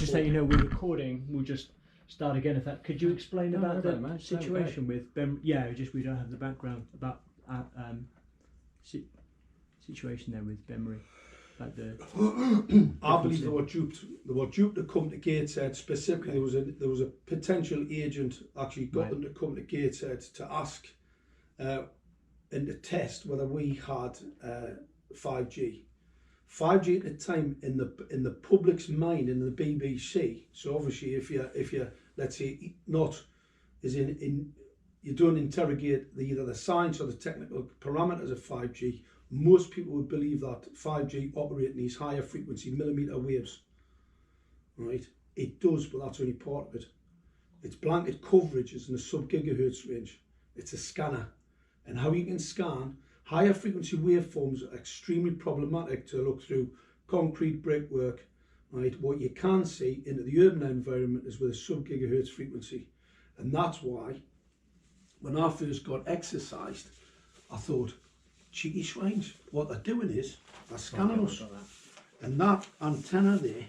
just so you know, we're recording. We'll just start again if that. Could you explain about the situation with Ben? Yeah, just we don't have the background about situation there with Benbury. Like I believe they were duped. They were duped to come to Gateshead. Specifically, there was a potential agent actually got them to come to Gateshead to ask and to test whether we had 5G. 5G at the time in the public's mind, in the BBC. So obviously, if you let's say not is in you don't interrogate either the science or the technical parameters of 5G. Most people would believe that 5G operate in these higher frequency millimetre waves, right? It does, but that's only part of it. Its blanket coverage is in the sub-gigahertz range. It's a scanner. And how you can scan higher frequency waveforms are extremely problematic to look through concrete brickwork, right? What you can see into the urban environment is with a sub-gigahertz frequency. And that's why, when I first got exercised, I thought, cheeky swines, what they're doing is they're scanning us. And that antenna there,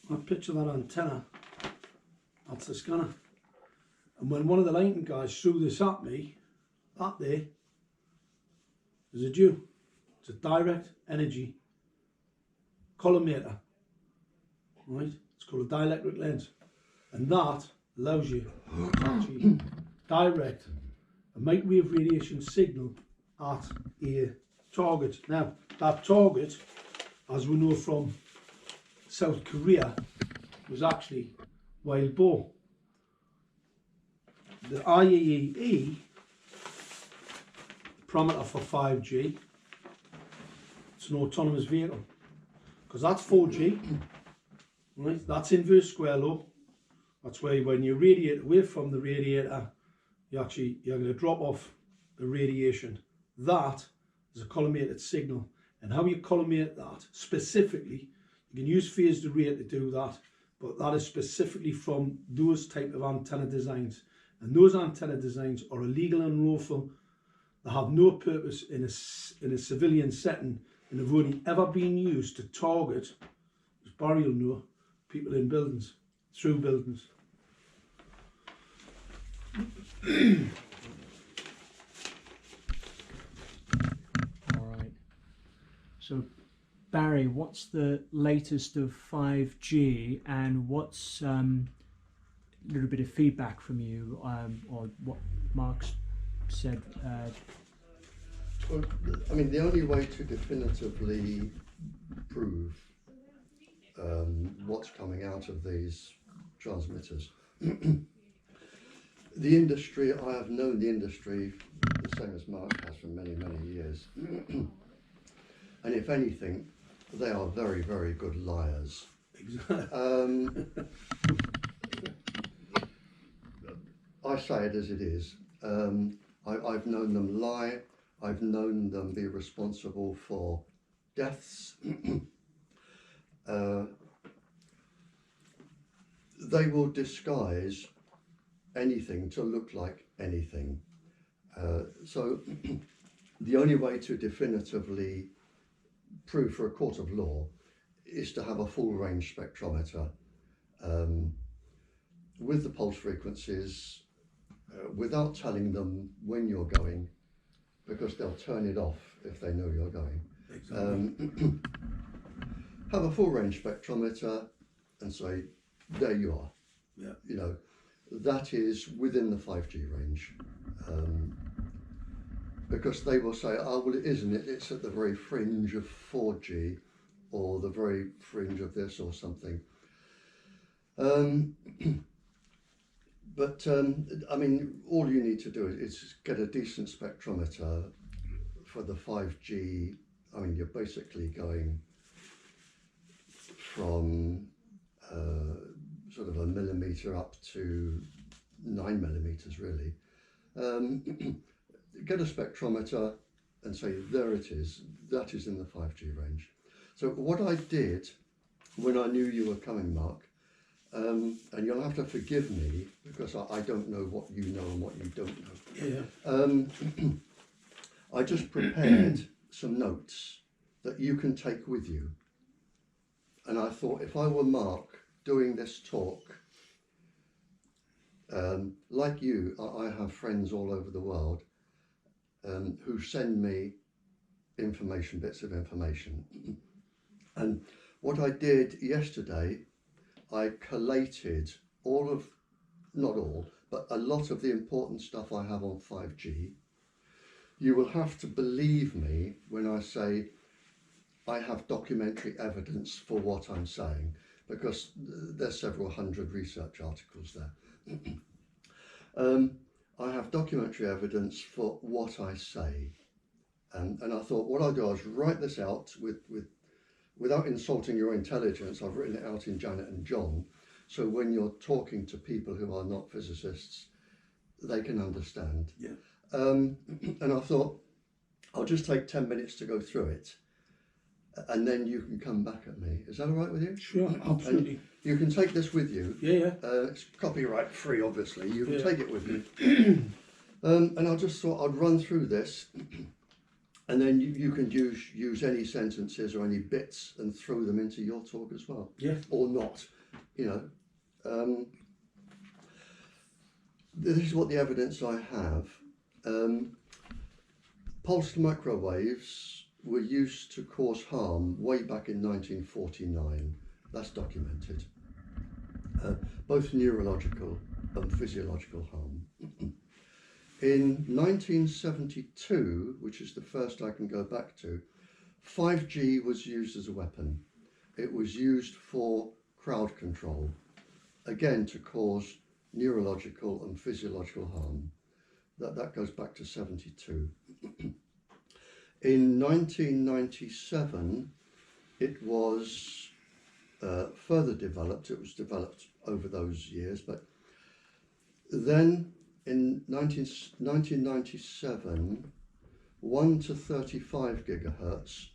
I picture that antenna, that's the scanner. And when one of the lighting guys threw this at me, that there is a dew. It's a direct energy collimator, right? It's called a dielectric lens. And that allows you to actually direct a microwave radiation signal at a target. Now, that target, as we know from South Korea, was actually wild boar. The IEEE parameter for 5G, it's an autonomous vehicle, because that's 4G, right? That's inverse square law. That's why when you radiate away from the radiator, you're going to drop off the radiation. That is a collimated signal. And how you collimate that, specifically, you can use phased array to do that, but that is specifically from those type of antenna designs. And those antenna designs are illegal and unlawful. They have no purpose in a civilian setting, and have only ever been used to target, as Barrie will know, people in buildings, through buildings. All right. So, Barrie, what's the latest of 5G, and what's a little bit of feedback from you, or what Mark's said? Well, I mean, the only way to definitively prove what's coming out of these transmitters. The industry, I have known the industry the same as Mark has for many, many years. And if anything, they are very, very good liars. Exactly. I say it as it is. I've known them lie. I've known them be responsible for deaths. They will disguise anything to look like anything. So the only way to definitively prove for a court of law is to have a full range spectrometer with the pulse frequencies, without telling them when you're going, because they'll turn it off if they know you're going. Exactly. Have a full range spectrometer and say, there you are. Yeah. You know, that is within the 5G range. Because they will say, oh, well, it isn't. It's at the very fringe of 4G, or the very fringe of this or something. But I mean, all you need to do is get a decent spectrometer for the 5G. I mean, you're basically going from sort of a millimetre up to 9 millimetres, really. Get a spectrometer and say, there it is, that is in the 5G range. So what I did when I knew you were coming, Mark, and you'll have to forgive me because I don't know what you know and what you don't know. Yeah. I just prepared some notes that you can take with you. And I thought, if I were Mark doing this talk, like you, I have friends all over the world who send me information, bits of information. And what I did yesterday, I collated all of, not all, but a lot of the important stuff I have on 5G. You will have to believe me when I say I have documentary evidence for what I'm saying, because there's several hundred research articles there. I have documentary evidence for what I say. And I thought what I'll do is write this out without insulting your intelligence. I've written it out in Janet and John, so when you're talking to people who are not physicists, they can understand. Yeah. And I thought I'll just take 10 minutes to go through it, and then you can come back at me. Is that all right with you? Sure, absolutely. And you can take this with you. Yeah. It's copyright free, obviously. You can Yeah. take it with you. And I just thought I'd run through this, and then you can use any sentences or any bits and throw them into your talk as well. Yeah. Or not, you know. This is what the evidence I have. Pulsed microwaves were used to cause harm way back in 1949. That's documented. Both neurological and physiological harm. In 1972, which is the first I can go back to, 5G was used as a weapon. It was used for crowd control, again to cause neurological and physiological harm. That goes back to 72. In 1997, it was further developed. It was developed over those years, but then in 1997, 1 to 35 gigahertz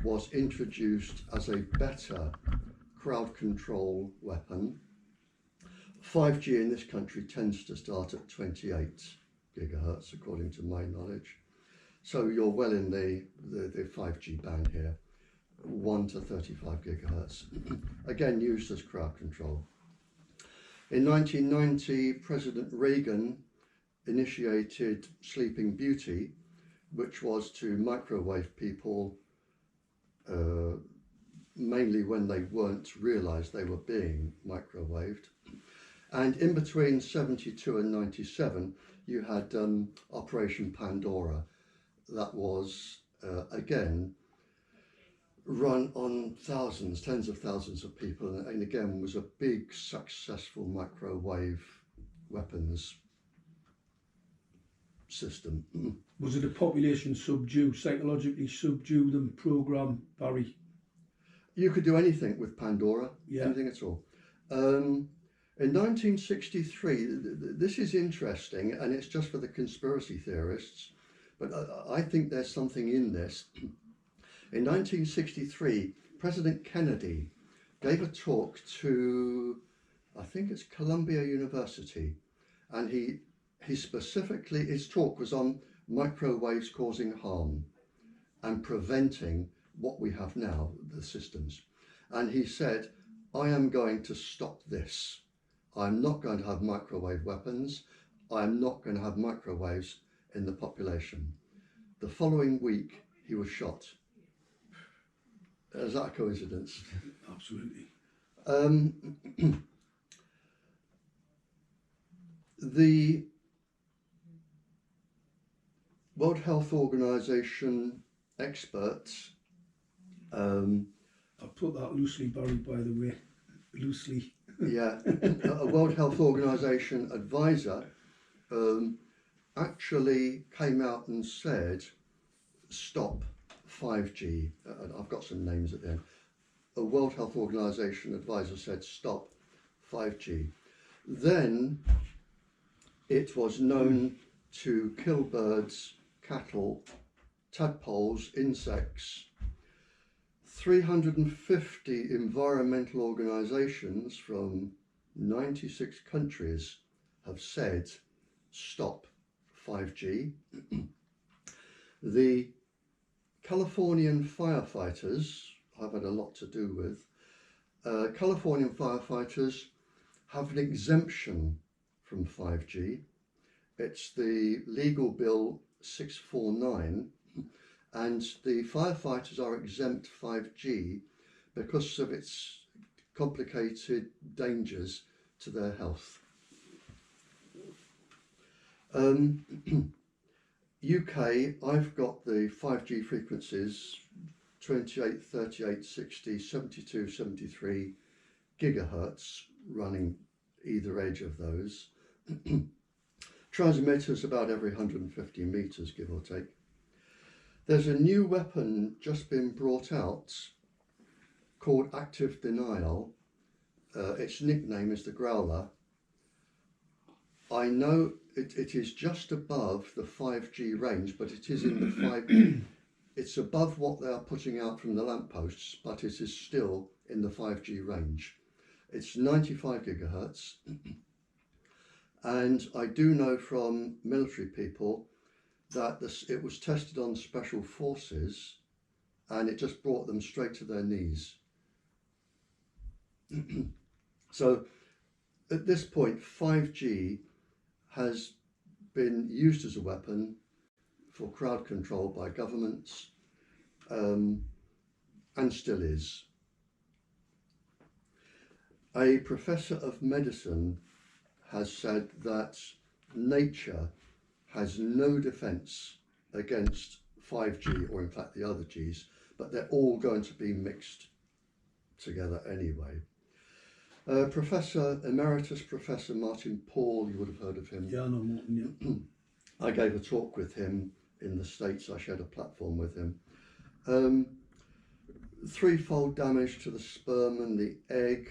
was introduced as a better crowd control weapon. 5G in this country tends to start at 28 gigahertz, according to my knowledge. So you're well in the 5G band here, 1 to 35 gigahertz, again used as crowd control. In 1990, President Reagan initiated Sleeping Beauty, which was to microwave people mainly when they weren't realised they were being microwaved. And in between 72 and 97, you had Operation Pandora. That was, again, run on thousands, tens of thousands of people, and again was a big, successful microwave weapons system. Was it a population psychologically subdue them program, Barry? You could do anything with Pandora, Yeah. anything at all. In 1963, this is interesting, and it's just for the conspiracy theorists, but I think there's something in this. In 1963, President Kennedy gave a talk to, I think it's Columbia University, and he specifically, his talk was on microwaves causing harm and preventing what we have now, the systems. And he said, I am going to stop this. I'm not going to have microwave weapons. I'm not going to have microwaves in the population. The following week, he was shot. Is that a coincidence? Absolutely. The World Health Organization experts. I put that loosely, Barry, by the way. Loosely. Yeah, a World Health Organization advisor actually came out and said, stop 5G. I've got some names at the end. A World Health Organization advisor said, stop 5G. Then it was known to kill birds, cattle, tadpoles, insects. 350 environmental organizations from 96 countries have said stop 5G. The Californian firefighters I've had a lot to do with Californian firefighters have an exemption from 5G. It's the legal bill 649, and the firefighters are exempt 5G because of its complicated dangers to their health. UK, I've got the 5G frequencies 28, 38, 60, 72, 73 gigahertz running either edge of those. Transmitters about every 150 meters, give or take. There's a new weapon just been brought out called Active Denial. Its nickname is the Growler. I know it is just above the 5G range, but it is in the 5G. It's above what they are putting out from the lampposts, but it is still in the 5G range. It's 95 gigahertz. And I do know from military people that it was tested on special forces and it just brought them straight to their knees. So at this point, 5G has been used as a weapon for crowd control by governments, and still is. A professor of medicine has said that nature has no defence against 5G, or in fact the other Gs, but they're all going to be mixed together anyway. Professor Emeritus Professor Martin Paul, you would have heard of him. Yeah, I know Martin, yeah. I gave a talk with him in the States. I shared a platform with him. Threefold damage to the sperm and the egg,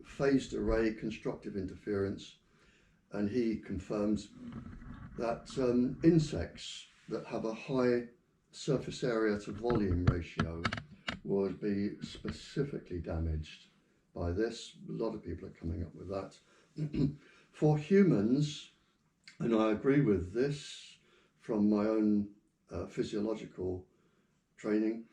phased array, constructive interference, and he confirms that insects that have a high surface area to volume ratio would be specifically damaged by this. A lot of people are coming up with that. For humans, and I agree with this from my own physiological training,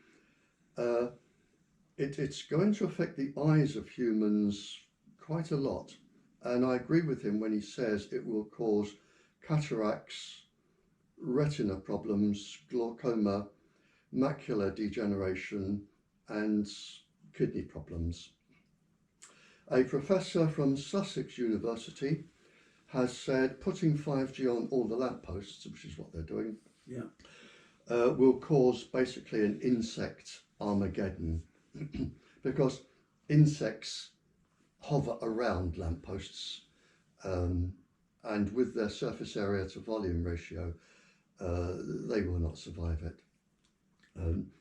it's going to affect the eyes of humans quite a lot. And I agree with him when he says it will cause cataracts, retina problems, glaucoma, macular degeneration, and kidney problems. A professor from Sussex University has said putting 5G on all the lampposts, which is what they're doing, will cause basically an insect Armageddon because insects hover around lampposts and with their surface area to volume ratio, they will not survive it.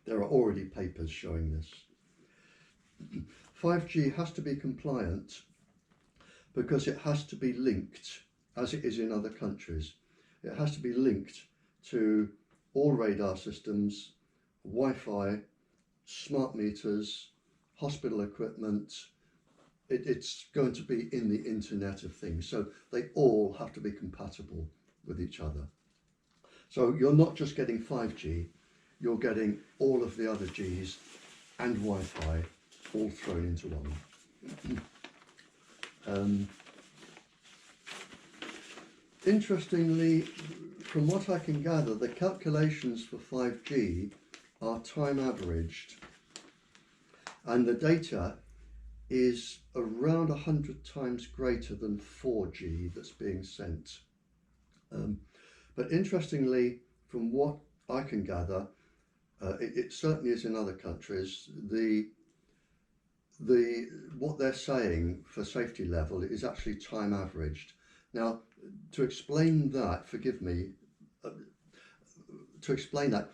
There are already papers showing this. 5G has to be compliant because it has to be linked, as it is in other countries. It has to be linked to all radar systems, Wi-Fi, smart meters, hospital equipment. It's going to be in the Internet of Things. So they all have to be compatible with each other. So you're not just getting 5G, you're getting all of the other Gs and Wi-Fi all thrown into one. Interestingly, from what I can gather, the calculations for 5G are time averaged, and the data is around 100 times greater than 4G that's being sent. But interestingly, from what I can gather, it certainly is in other countries, what they're saying for safety level is actually time averaged. Now, to explain that, forgive me, to explain that,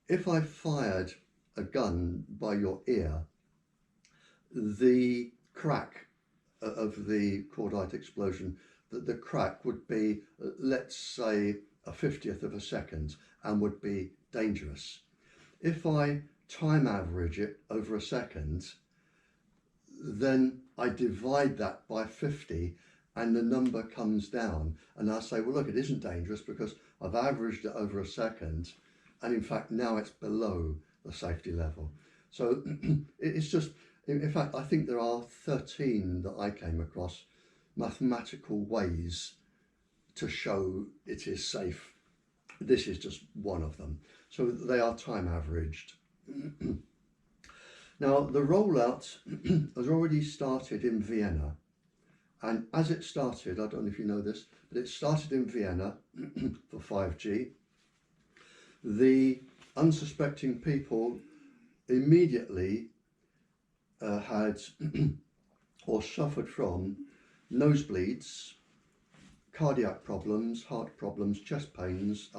if I fired a gun by your ear, the crack of the cordite explosion, the crack would be, let's say, a 50th of a second and would be dangerous. If I time average it over a second, then I divide that by 50 and the number comes down, and I say, well, look, it isn't dangerous because I've averaged it over a second, and in fact now it's below the safety level. So it's just, In fact, I think there are 13 that I came across mathematical ways to show it is safe. This is just one of them. So they are time averaged. Now, the rollout has already started in Vienna. And as it started, I don't know if you know this, but it started in Vienna for 5G. The unsuspecting people immediately had or suffered from nosebleeds, cardiac problems, heart problems, chest pains,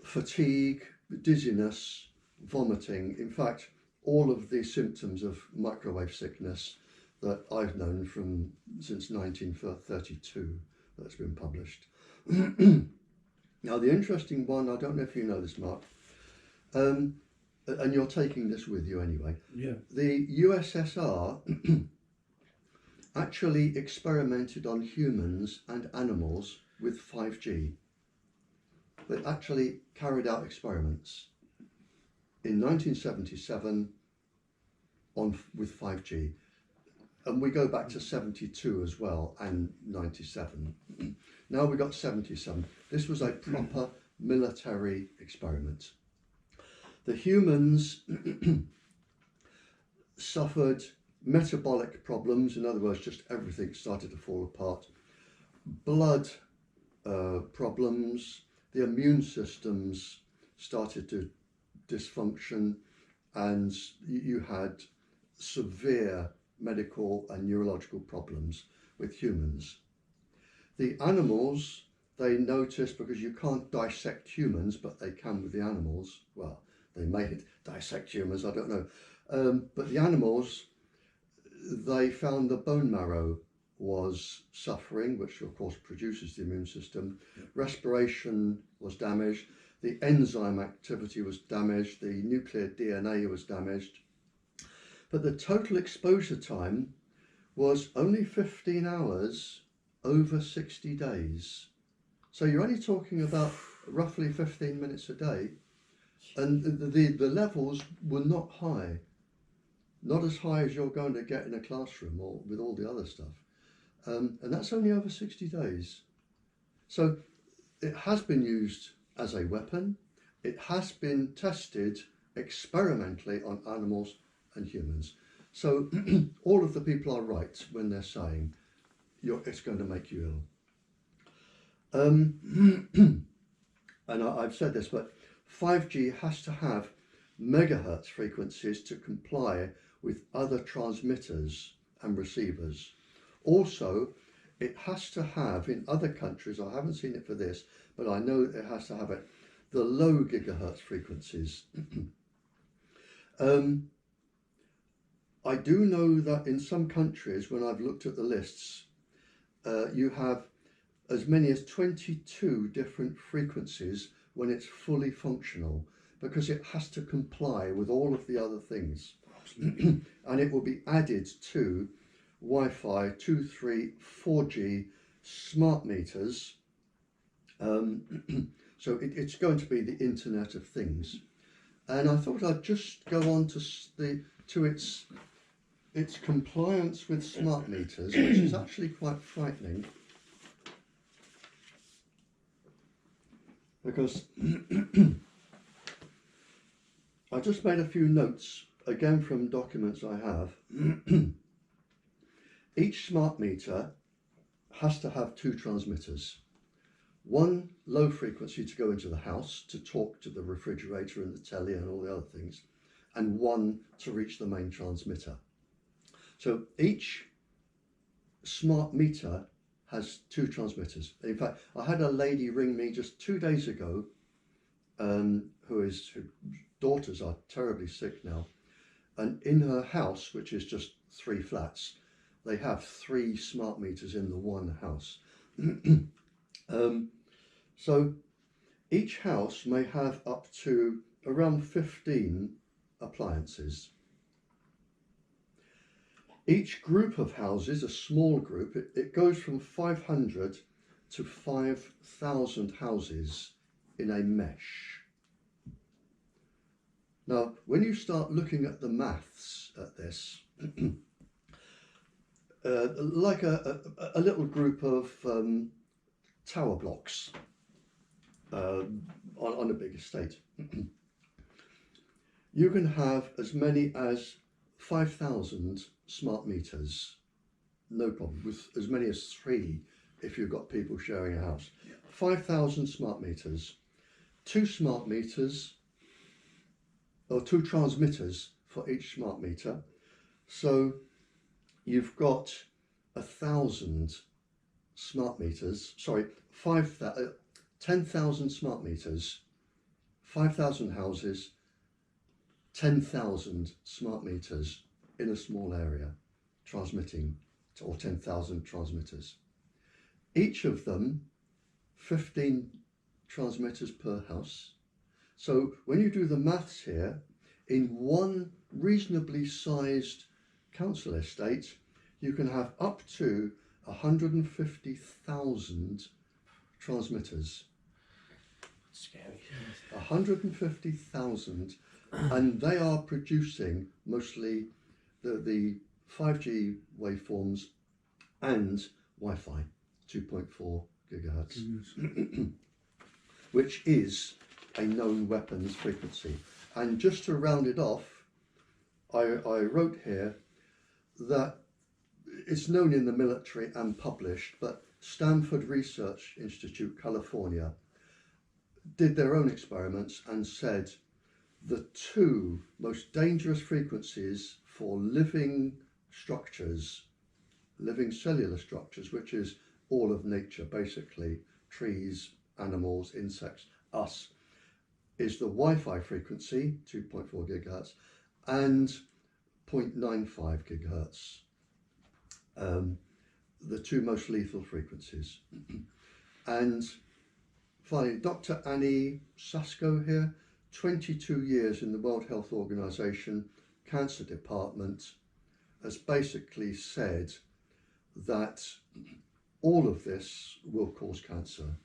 fatigue, dizziness, vomiting. In fact, all of the symptoms of microwave sickness that I've known from since 1932 that's been published. Now, the interesting one, I don't know if you know this, Mark, and you're taking this with you anyway. Yeah. The USSR actually experimented on humans and animals with 5G. They actually carried out experiments in 1977 with 5G. And we go back to 72 as well, and 97. Now we got 77. This was a proper military experiment. The humans suffered metabolic problems, in other words, just everything started to fall apart. Blood problems, the immune systems started to dysfunction, and you had severe medical and neurological problems with humans. The animals, they noticed, because you can't dissect humans, but they can with the animals. Well, they may dissect humans, I don't know. But the animals, they found the bone marrow was suffering, which of course produces the immune system. Respiration was damaged. The enzyme activity was damaged. The nuclear DNA was damaged. But the total exposure time was only 15 hours over 60 days. So you're only talking about roughly 15 minutes a day. And the levels were not high. Not as high as you're going to get in a classroom or with all the other stuff. And that's only over 60 days. So it has been used as a weapon. It has been tested experimentally on animals and humans. So all of the people are right when they're saying it's going to make you ill. And I've said this, but 5G has to have megahertz frequencies to comply with other transmitters and receivers. Also, it has to have, in other countries, I haven't seen it for this, but I know it has to have it, the low gigahertz frequencies. I do know that in some countries, when I've looked at the lists, you have as many as 22 different frequencies when it's fully functional, because it has to comply with all of the other things. And it will be added to Wi-Fi 2, 3, 4G smart meters. So it's going to be the Internet of Things. And I thought I'd just go on to its compliance with smart meters, which is actually quite frightening. Because I just made a few notes, again from documents I have. Each smart meter has to have two transmitters. One low frequency to go into the house to talk to the refrigerator and the telly and all the other things, and one to reach the main transmitter. So each smart meter has two transmitters. In fact, I had a lady ring me just 2 days ago, her daughters are terribly sick now, and in her house, which is just 3 flats, they have 3 smart meters in the one house. So each house may have up to around 15 appliances. Each group of houses, a small group, it goes from 500 to 5,000 houses in a mesh. Now, when you start looking at the maths at this, like a little group of tower blocks on a big estate, you can have as many as 5,000 smart meters, no problem, with as many as 3 if you've got people sharing a house. Yeah. 5,000 smart meters, 2 smart meters, or 2 transmitters for each smart meter. So you've got 1,000 smart meters, sorry, 10,000 smart meters, 5,000 houses, 10,000 smart meters in a small area transmitting, or 10,000 transmitters. Each of them 15 transmitters per house. So when you do the maths here, in one reasonably sized council estate, you can have up to 150,000 transmitters. Scary. 150,000, and they are producing mostly the 5G waveforms and Wi-Fi 2.4 gigahertz, which is a known weapons frequency. And just to round it off, I wrote here that it's known in the military and published, but Stanford Research Institute, California, did their own experiments and said the 2 most dangerous frequencies for living structures, living cellular structures, which is all of nature, basically, trees, animals, insects, us, is the Wi-Fi frequency, 2.4 gigahertz, and 0.95 gigahertz, the 2 most lethal frequencies. And finally, Dr. Annie Sasko here, 22 years in the World Health Organization Cancer Department, has basically said that all of this will cause cancer.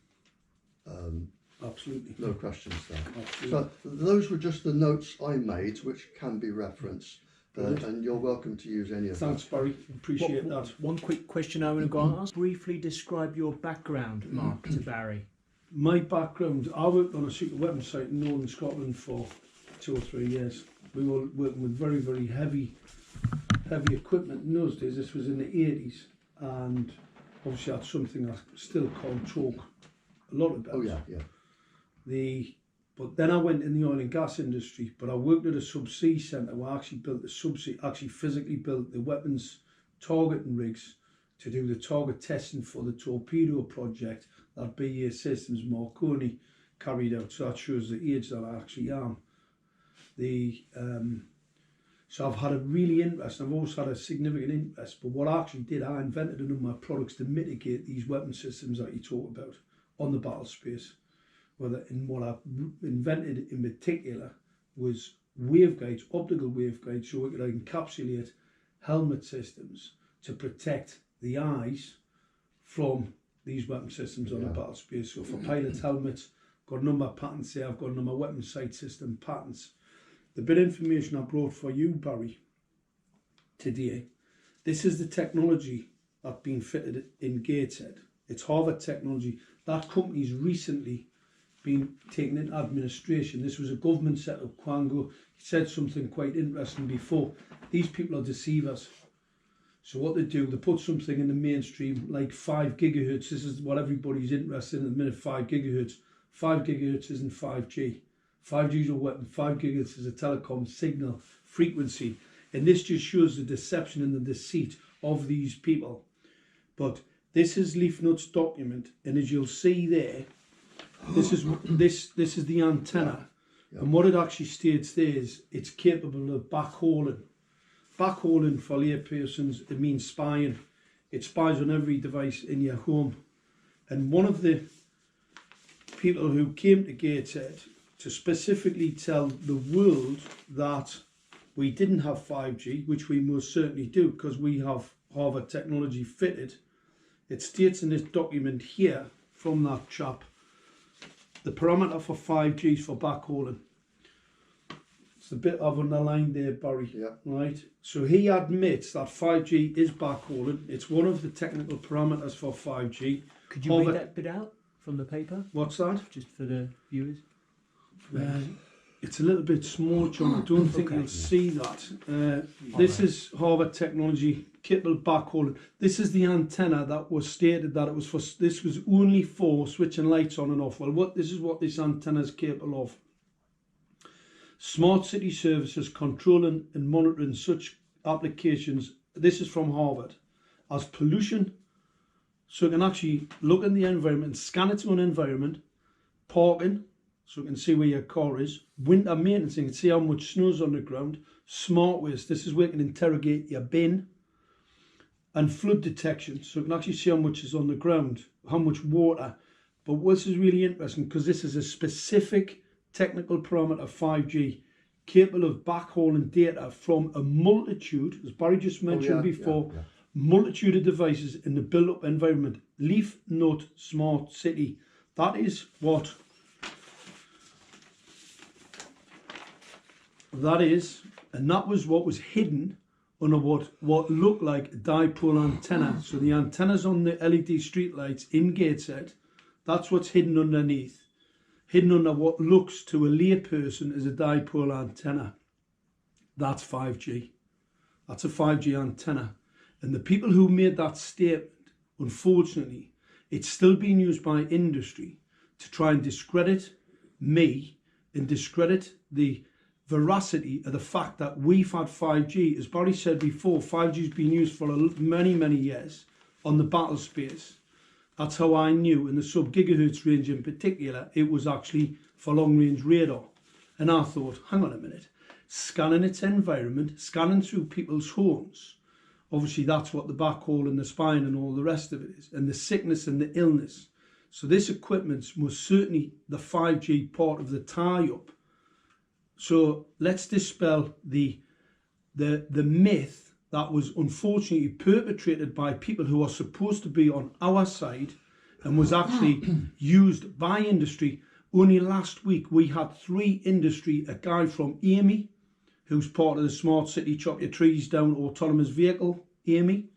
Absolutely. No questions there. Absolutely. So those were just the notes I made, which can be referenced, and you're welcome to use any of them. Thanks, Barry. Appreciate that. One quick question I want to go on. Briefly describe your background, Mark, to Barry. My background, I worked on a secret weapons site in Northern Scotland for 2 or 3 years. We were working with very, very heavy equipment in those days. This was in the 80s, and obviously that's something I still can't talk a lot about. Oh yeah, yeah. But then I went in the oil and gas industry, but I worked at a subsea centre where I actually built the subsea, actually physically built the weapons targeting rigs to do the target testing for the torpedo project that BAE Systems Marconi carried out. So that shows the age that I actually am. So I've had a really interest, I've also had a significant interest, but what I actually did, I invented a number of products to mitigate these weapon systems that you talk about on the battle space. And what I invented in particular was waveguides, optical waveguides, so we could encapsulate helmet systems to protect the eyes from these weapon systems on the battle space. So for pilot helmets, got a number of patents there, I've got a number of weapon sight system patents. The bit of information I brought for you, Barry, today, this is the technology that's been fitted in Gateshead. It's Harvard technology. That company's recently been taken into administration. This was a government set up, Kwango. He said something quite interesting before. These people are deceivers. So what they do, they put something in the mainstream like 5 gigahertz. This is what everybody's interested in at the minute, 5 gigahertz. 5 gigahertz isn't 5G. 5G is a weapon, 5 gigahertz is a telecom signal frequency. And this just shows the deception and the deceit of these people. But this is Leafnut's document, and as you'll see there, this is the antenna. Yeah. And what it actually states there is it's capable of backhauling. Backhauling for laypersons, it means spying. It spies on every device in your home. And one of the people who came to Gateshead to specifically tell the world that we didn't have 5G, which we most certainly do because we have Harvard technology fitted. It states in this document here from that chap, the parameter for 5G is for backhauling. It's the bit I've underlined there, Barry. Yeah. Right. So he admits that 5G is backhauling. It's one of the technical parameters for 5G. Could you read that bit out from the paper? What's that? Just for the viewers. It's a little bit small, John. I don't think you'll see that. This is Harvard Technology capable backhauling. This is the antenna that was stated that it was for. This was only for switching lights on and off. Well, this is what this antenna is capable of. Smart city services controlling and monitoring such applications. This is from Harvard. As pollution, so it can actually look in the environment, scan its own environment, parking, so you can see where your car is, winter maintenance, you can see how much snow's on the ground, smart waste, this is where you can interrogate your bin, and flood detection, so you can actually see how much is on the ground, how much water. But this is really interesting because this is a specific technical parameter 5G, capable of backhauling data from a multitude, as Barry just mentioned before, multitude of devices in the built-up environment. Leaf Nut Smart City. That is what that is, and that was what was hidden under what looked like a dipole antenna. So the antennas on the LED streetlights in Gateshead, that's what's hidden underneath. Hidden under what looks to a layperson as a dipole antenna. That's 5G. That's a 5G antenna. And the people who made that statement, unfortunately, it's still being used by industry to try and discredit me and discredit the veracity of the fact that we've had 5G. As Barry said before, 5G has been used for many, many years on the battle space. That's how I knew in the sub-gigahertz range in particular, it was actually for long-range radar. And I thought, hang on a minute, scanning its environment, scanning through people's homes, obviously that's what the backhaul and the spine and all the rest of it is, and the sickness and the illness. So this equipment's most certainly the 5G part of the tie-up. So let's dispel the myth that was unfortunately perpetrated by people who are supposed to be on our side and was actually used by industry. Only last week we had 3 industry, a guy from Amy, who's part of the Smart City Chop Your Trees Down autonomous vehicle, Amy,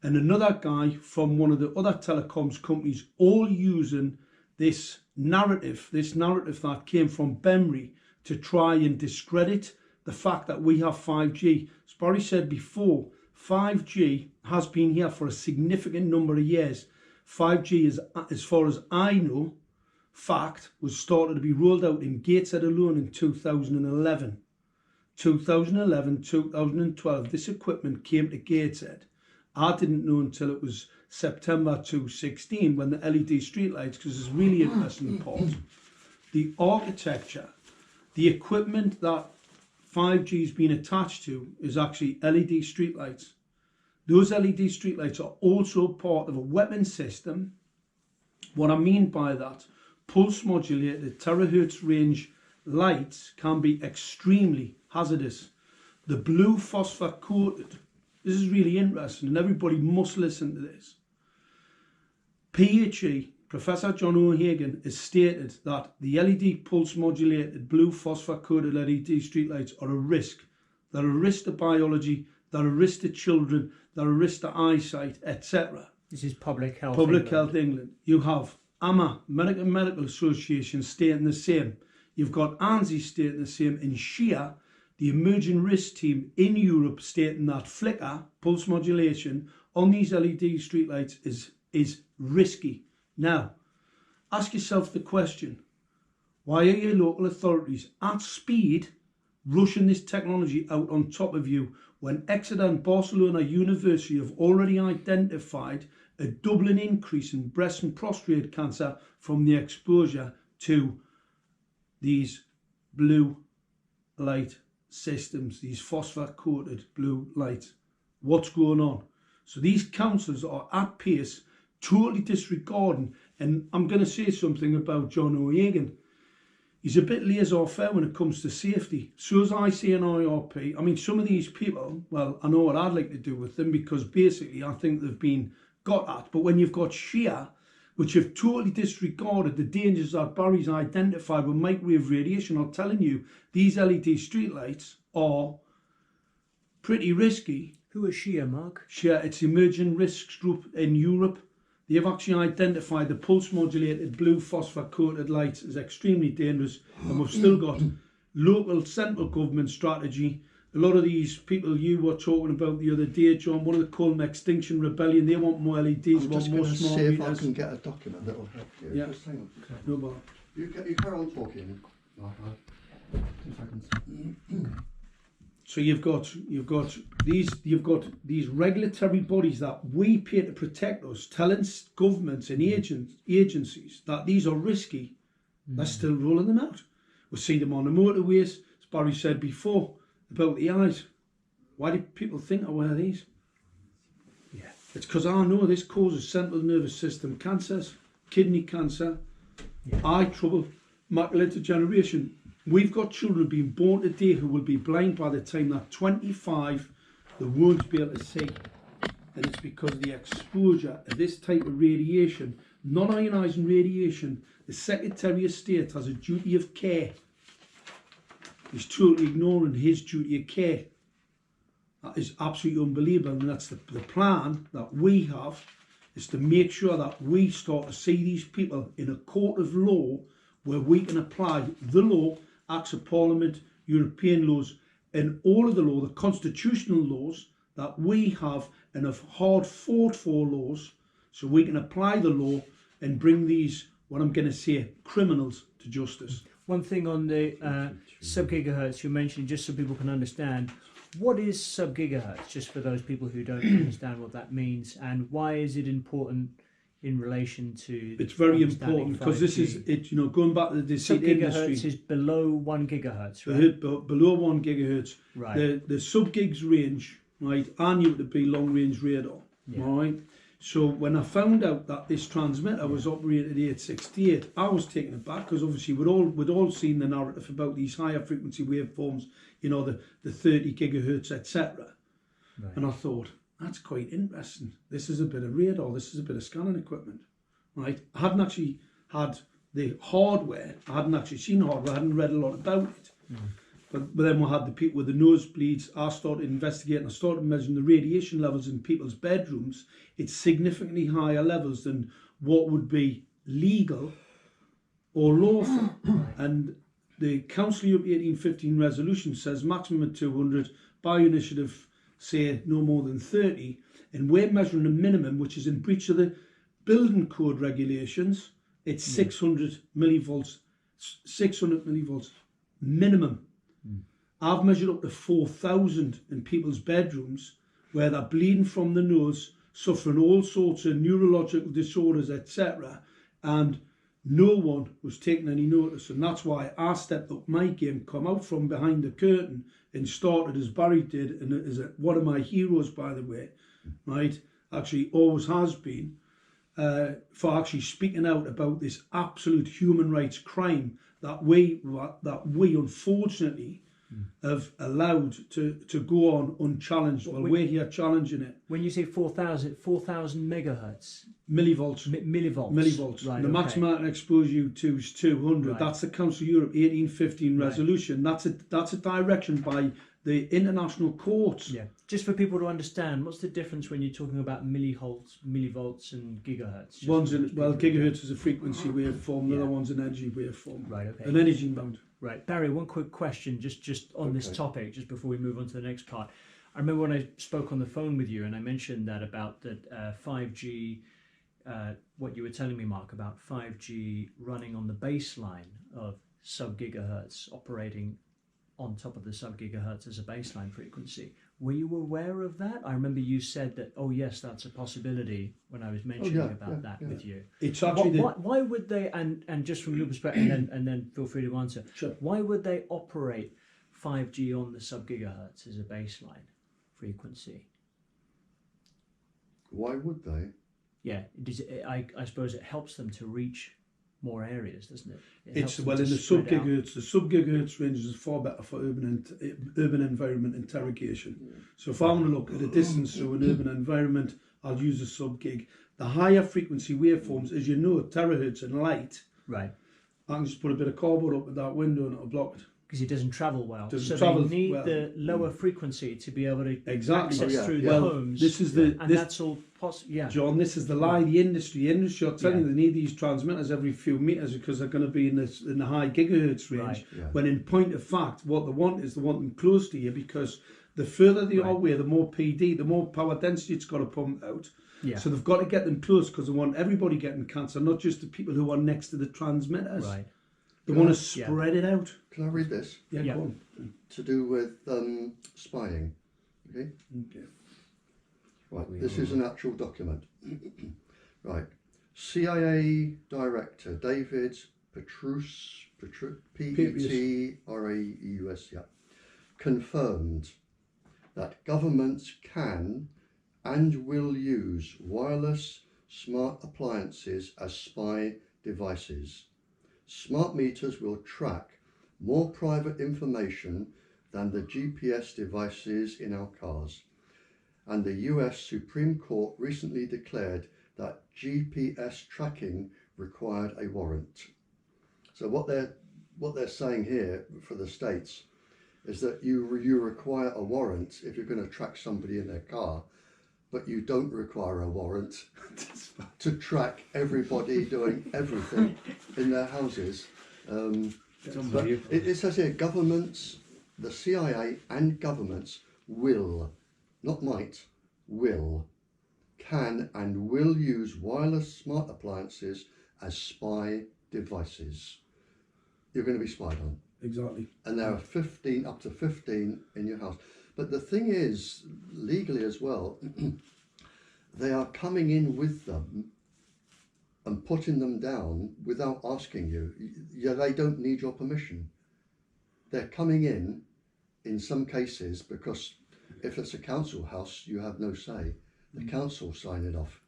and another guy from one of the other telecoms companies, all using this narrative that came from Bemry to try and discredit the fact that we have 5G. As Barry said before, 5G has been here for a significant number of years. 5G is, as far as I know, was started to be rolled out in Gateshead alone in 2011. 2011, 2012, this equipment came to Gateshead. I didn't know until it was September 2016 when the LED streetlights, because it's really interesting part, the architecture, the equipment that 5G has been attached to is actually LED streetlights. Those LED streetlights are also part of a weapon system. What I mean by that, pulse modulated terahertz range lights can be extremely hazardous. The blue phosphor coated, this is really interesting and everybody must listen to this. PhD, Professor John O'Hagan, has stated that the LED pulse modulated blue phosphor coated LED streetlights are a risk. They're a risk to biology, they're a risk to children, they're a risk to eyesight, etc. This is Public Health England. You have AMA, American Medical Association, stating the same. You've got ANSI stating the same, and SHEA, the emerging risk team in Europe, stating that flicker, pulse modulation, on these LED streetlights is risky. Now, ask yourself the question, why are your local authorities at speed rushing this technology out on top of you when Exeter and Barcelona University have already identified a doubling increase in breast and prostate cancer from the exposure to these blue light systems, these phosphor coated blue lights? What's going on? So these councils are at pace, totally disregarding, and I'm going to say something about John O'Hagan. He's a bit laissez-faire when it comes to safety. So as I say in IRP, I mean, some of these people, well, I know what I'd like to do with them because basically I think they've been got at. But when you've got SHEA which have totally disregarded the dangers that Barry's identified with microwave radiation, are telling you these LED streetlights are pretty risky. Who is Shia, Mark? Shia, it's Emerging Risks Group in Europe. They've actually identified the pulse modulated blue phosphor coated lights as extremely dangerous, and we've still got local central government strategy. A lot of these people you were talking about the other day, John, what do they call them? Extinction Rebellion. They want more LEDs, I'm want just more going to smart see if I meters. can get a document that will help you. Yeah. Just hang on. Okay. No bother. You carry on talking. Right. 2 seconds. So you've got these regulatory bodies that we pay to protect us, telling governments and agencies that these are risky. They're still rolling them out. We see them on the motorways, as Barry said before, about the eyes. Why do people think I wear these? Yeah. It's because I know this causes central nervous system cancers, kidney cancer, eye trouble, macular degeneration. We've got children being born today who will be blind by the time they're 25. They won't be able to see. And it's because of the exposure of this type of radiation, non-ionising radiation. The Secretary of State has a duty of care. He's totally ignoring his duty of care. That is absolutely unbelievable. And that's the plan that we have, is to make sure that we start to see these people in a court of law where we can apply the law, Acts of Parliament, European laws, and all of the law, the constitutional laws that we have and have hard fought for laws, so we can apply the law and bring these, what I'm going to say, criminals to justice. One thing on the sub-gigahertz you mentioned, just so people can understand, what is sub-gigahertz, just for those people who don't understand what that means, and why is it important in relation to... It's very important because this is, it. You know, going back to the deceit industry... Sub-gigahertz is below 1 gigahertz, right? Below 1 gigahertz. Right. The sub-gigs range, right, I knew it to be long-range radar, right? So when I found out that this transmitter was operated at 868, I was taken aback because obviously we'd all seen the narrative about these higher frequency waveforms, you know, the 30 gigahertz, etc. Right. And I thought, that's quite interesting. This is a bit of radar, this is a bit of scanning equipment, right? I hadn't actually had the hardware, I hadn't actually seen hardware, I hadn't read a lot about it. But then we had the people with the nosebleeds. I started investigating, I started measuring the radiation levels in people's bedrooms. It's significantly higher levels than what would be legal or lawful. And the Council of Europe 1815 resolution says maximum of 200, by initiative say no more than 30, and we're measuring a minimum which is in breach of the building code regulations. It's 600 millivolts minimum. I've measured up to 4,000 in people's bedrooms where they're bleeding from the nose, suffering all sorts of neurological disorders, etc. And no one was taking any notice. And that's why I stepped up my game, come out from behind the curtain and started as Barry did, and is one of my heroes, by the way, right? Actually always has been, for actually speaking out about this absolute human rights crime that we unfortunately have allowed to go on unchallenged. Well, we're here challenging it. When you say 4,000 megahertz? Millivolts. Millivolts. Right, the maximum I can expose you to is 200. Right. That's the Council of Europe 1815 resolution. That's a direction by the international courts. Yeah. Just for people to understand, what's the difference when you're talking about millivolts, and gigahertz? Gigahertz is a frequency waveform. The other one's an energy waveform. Right. Okay. An energy bound. Right, Barry. One quick question, just on this topic, just before we move on to the next part. I remember when I spoke on the phone with you, and I mentioned that about the 5G. What you were telling me, Mark, about 5G running on the baseline of sub-gigahertz, operating on top of the sub-gigahertz as a baseline frequency. Were you aware of that? I remember you said that, oh yes, that's a possibility when I was mentioning with you. It's actually why would they, and just from your perspective, and then feel free to answer, why would they operate 5G on the sub-gigahertz as a baseline frequency? Why would they? Yeah, I suppose it helps them to reach more areas, doesn't it? It's well in the sub-gigahertz range is far better for urban environment interrogation. So if I want to look at a distance through an urban environment, I'll use a sub-gig. The higher frequency waveforms, as you know, terahertz and light, Right. I can just put a bit of cardboard up at that window and it'll block it. Because it doesn't travel well. Doesn't so travel they need well. the lower frequency to be able to Exactly. access through the Well, homes. this is the and this, that's all possible. Yeah. John, this is the lie. The industry are telling you they need these transmitters every few meters because they're going to be in the high gigahertz range. Right. Yeah. When in point of fact, what they want is they want them close to you, because the further they are away, the more PD, the more power density it's got to pump out. Yeah. So they've got to get them close because they want everybody getting cancer, not just the people who are next to the transmitters. Right. They want to spread it out. Can I read this? Yeah, Yeah. go on. To do with spying. Okay. Okay. Right. This is an actual document. Right. CIA Director David Petraeus, Petraeus, yeah, confirmed that governments can and will use wireless smart appliances as spy devices. Smart meters will track more private information than the GPS devices in our cars. And the US Supreme Court recently declared that GPS tracking required a warrant. So what they're saying here for the states is that you require a warrant if you're going to track somebody in their car, but you don't require a warrant to track everybody doing everything in their houses. But it says here, governments, the CIA and governments will, not might, will, can and will use wireless smart appliances as spy devices. You're going to be spied on. Exactly. And there are 15, up to 15 in your house. But the thing is, legally as well, they are coming in with them and putting them down without asking you. Yeah, they don't need your permission. They're coming in some cases, because if it's a council house, you have no say. The council sign it off.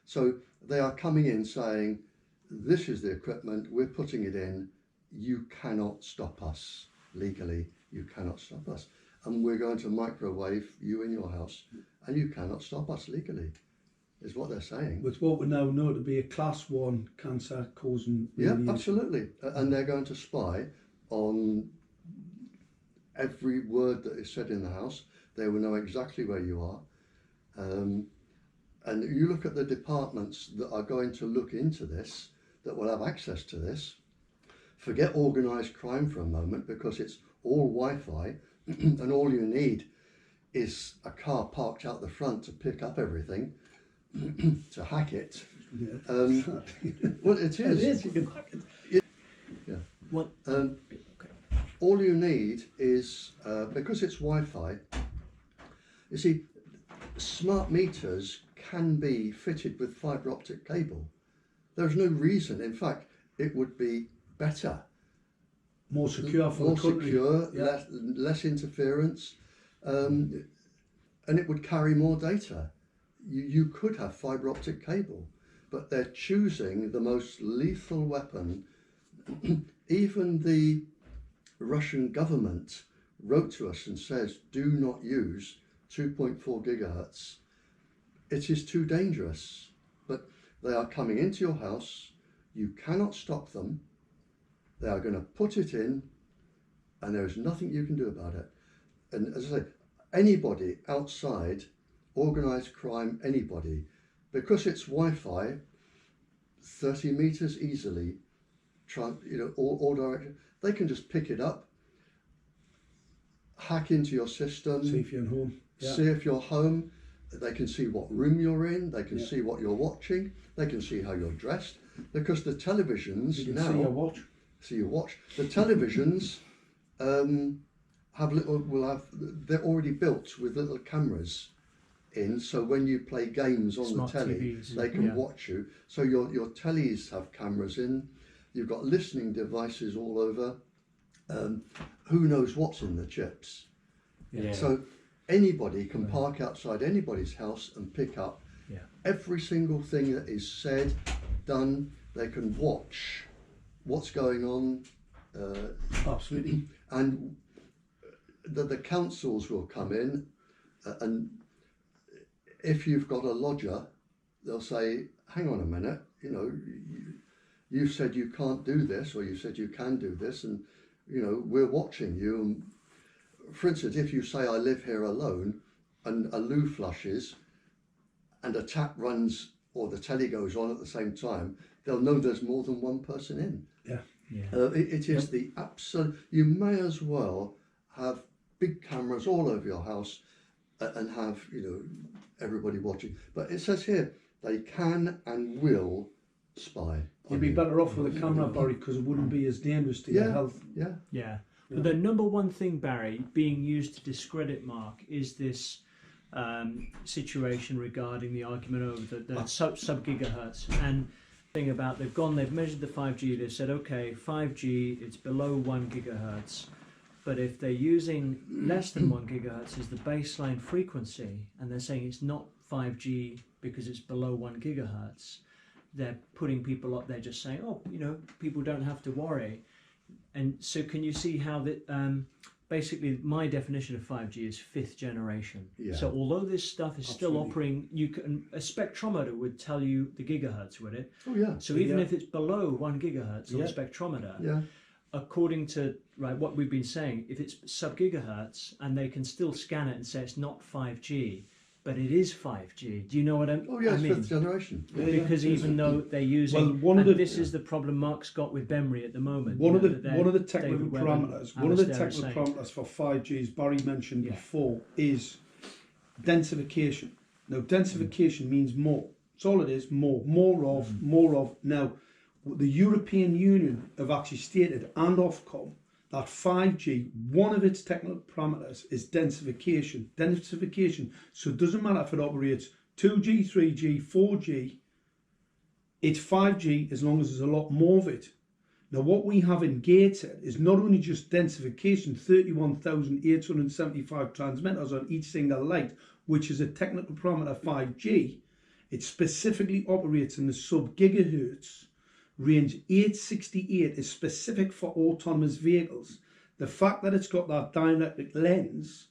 So they are coming in saying, this is the equipment, we're putting it in, you cannot stop us legally, you cannot stop us. And we're going to microwave you in your house, and you cannot stop us legally, is what they're saying. With what we now know to be a class 1 cancer causing radiation. Yeah, absolutely. And they're going to spy on every word that is said in the house. They will know exactly where you are. And you look at the departments that are going to look into this, that will have access to this. Forget organised crime for a moment, because it's all Wi-Fi and all you need is a car parked out the front to pick up everything, to hack it. Yeah. Well, it is. It is, you can hack it. Yeah. What? All you need is, because it's Wi-Fi, you see, smart meters can be fitted with fibre optic cable. There's no reason, in fact, it would be better. More secure for more the country. secure, Yeah. less interference, and it would carry more data. You could have fibre optic cable, but they're choosing the most lethal weapon. Even the Russian government wrote to us and says, do not use 2.4 gigahertz. It is too dangerous. But they are coming into your house, you cannot stop them. They are going to put it in, and there is nothing you can do about it. And as I say, anybody outside, organised crime, anybody, because it's Wi-Fi, 30 meters easily, all direction, they can just pick it up, hack into your system, See if you're at home. Yeah. see if you're home. They can see what room you're in, they can see what you're watching, they can see how you're dressed, because the televisions You can now see your watch. see your watch. The televisions they're already built with little cameras in, so when you play games on Smart the telly, TVs, they can yeah. watch you. So your tellies have cameras in. You've got listening devices all over. Who knows what's in the chips? Yeah. So anybody can park outside anybody's house and pick up every single thing that is said, done. They can watch what's going on. Absolutely. And the councils will come in, and if you've got a lodger, they'll say, hang on a minute, you know, you said you can't do this, or you said you can do this, and, you know, we're watching you. And for instance, if you say, I live here alone, and a loo flushes, and a tap runs, or the telly goes on at the same time, they'll know there's more than one person in. Yeah. Yeah. It is the absolute, you may as well have big cameras all over your house and have, you know, everybody watching. But it says here, they can and will spy. You'd be better off with a camera, Barry, because it wouldn't be as dangerous to your health. Yeah. Yeah. But the number one thing, Barry, being used to discredit Mark is this situation regarding the argument over the sub gigahertz, and thing about they've measured the 5G, they've said, okay, 5G, it's below 1 gigahertz, but if they're using less than 1 gigahertz as the baseline frequency, and they're saying it's not 5G because it's below 1 gigahertz, they're putting people up there just saying, oh, you know, people don't have to worry. And so can you see how that basically my definition of 5G is 5th generation. Yeah. So although this stuff is still operating, a spectrometer would tell you the gigahertz, would it? Oh yeah. So even if it's below 1 gigahertz on the spectrometer, according to what we've been saying, if it's sub gigahertz and they can still scan it and say it's not 5G, but it is 5G. Do you know what I mean? Oh yes, 5th generation. Because even though they're using, this is the problem Mark's got with Barrie at the moment. One of the technical parameters for 5G, as Barry mentioned before, is densification. Now, densification means more. That's all it is. More of. Now, the European Union have actually stated, and Ofcom, that 5G, one of its technical parameters is densification. Densification. So it doesn't matter if it operates 2G, 3G, 4G, it's 5G as long as there's a lot more of it. Now what we have in Gateshead is not only just densification, 31,875 transmitters on each single light, which is a technical parameter 5G, it specifically operates in the sub-gigahertz range. 868 is specific for autonomous vehicles. The fact that it's got that dielectric lens,